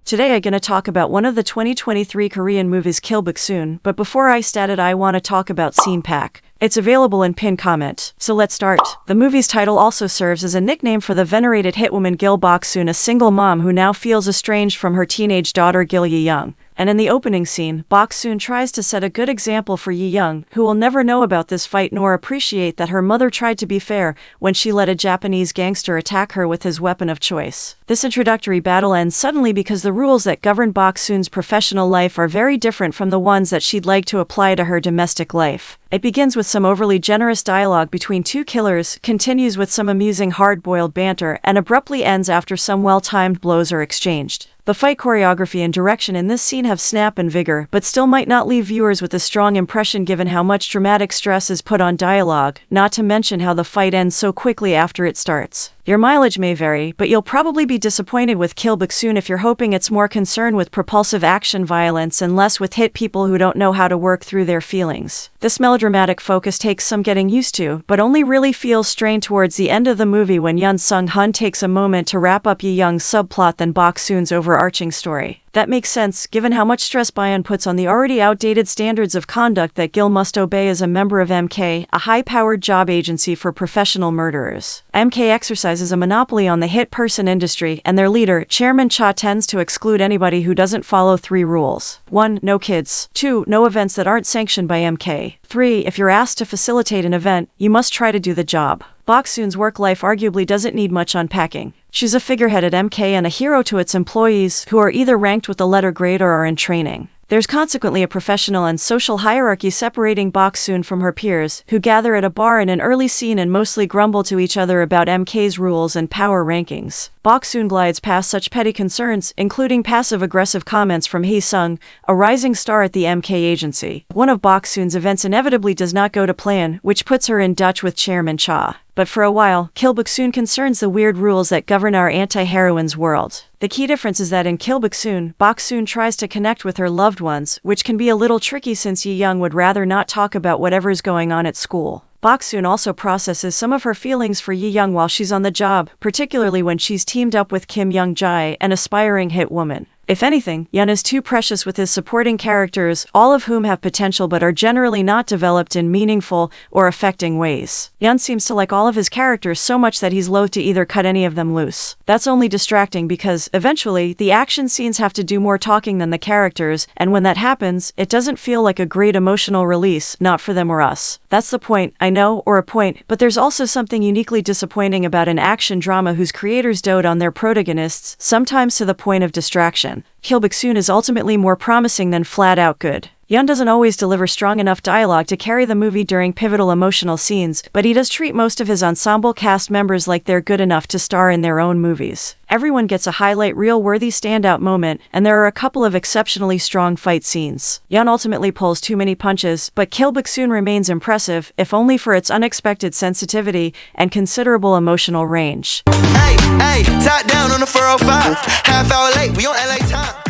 Today I'm gonna talk about one of the 2023 Korean movies Kill Boksoon, but before I start it I wanna talk about Scene Pack. It's available in pinned comment. So let's start. The movie's title also serves as a nickname for the venerated hitwoman Gil Boksoon, a single mom who now feels estranged from her teenage daughter Gil Yi-young. And in the opening scene, Boksoon tries to set a good example for Yi-young, who will never know about this fight nor appreciate that her mother tried to be fair when she let a Japanese gangster attack her with his weapon of choice. This introductory battle ends suddenly because the rules that govern Boksoon's professional life are very different from the ones that she'd like to apply to her domestic life. It begins with some overly generous dialogue between two killers, continues with some amusing hard-boiled banter, and abruptly ends after some well-timed blows are exchanged. The fight choreography and direction in this scene have snap and vigor, but still might not leave viewers with a strong impression given how much dramatic stress is put on dialogue, not to mention how the fight ends so quickly after it starts. Your mileage may vary, but you'll probably be disappointed with Kill Boksoon if you're hoping it's more concerned with propulsive action violence and less with hit people who don't know how to work through their feelings. This melodramatic focus takes some getting used to, but only really feels strained towards the end of the movie when Yoon Sung-hun takes a moment to wrap up Yi-young's subplot than Boksoon's overarching story. That makes sense, given how much stress Bayon puts on the already outdated standards of conduct that Gil must obey as a member of MK, a high-powered job agency for professional murderers. MK exercises a monopoly on the hit person industry, and their leader, Chairman Cha, tends to exclude anybody who doesn't follow 3 rules. 1. No kids. 2. No events that aren't sanctioned by MK. 3. If you're asked to facilitate an event, you must try to do the job. Boksoon's work life arguably doesn't need much unpacking. She's a figurehead at MK and a hero to its employees, who are either ranked with the letter grade or are in training. There's consequently a professional and social hierarchy separating Boksoon from her peers, who gather at a bar in an early scene and mostly grumble to each other about MK's rules and power rankings. Boksoon glides past such petty concerns, including passive-aggressive comments from Hee-sung, a rising star at the MK agency. One of Boksoon's events inevitably does not go to plan, which puts her in Dutch with Chairman Cha. But for a while, Kill Boksoon concerns the weird rules that govern our anti-heroine's world. The key difference is that in Kill Boksoon, Boksoon tries to connect with her loved ones, which can be a little tricky since Yi-young would rather not talk about whatever's going on at school. Boksoon also processes some of her feelings for Yi-young while she's on the job, particularly when she's teamed up with Kim Young-jae, an aspiring hit woman. If anything, Yoon is too precious with his supporting characters, all of whom have potential but are generally not developed in meaningful or affecting ways. Yoon seems to like all of his characters so much that he's loath to either cut any of them loose. That's only distracting because, eventually, the action scenes have to do more talking than the characters, and when that happens, it doesn't feel like a great emotional release, not for them or us. That's the point, I know, or a point, but there's also something uniquely disappointing about an action drama whose creators dote on their protagonists, sometimes to the point of distraction. Kill Boksoon is ultimately more promising than flat-out good. Yoon doesn't always deliver strong enough dialogue to carry the movie during pivotal emotional scenes, but he does treat most of his ensemble cast members like they're good enough to star in their own movies. Everyone gets a highlight reel-worthy standout moment, and there are a couple of exceptionally strong fight scenes. Yoon ultimately pulls too many punches, but Kill Boksoon remains impressive, if only for its unexpected sensitivity and considerable emotional range. Hey, top down on the 405, half hour late, we on LA time.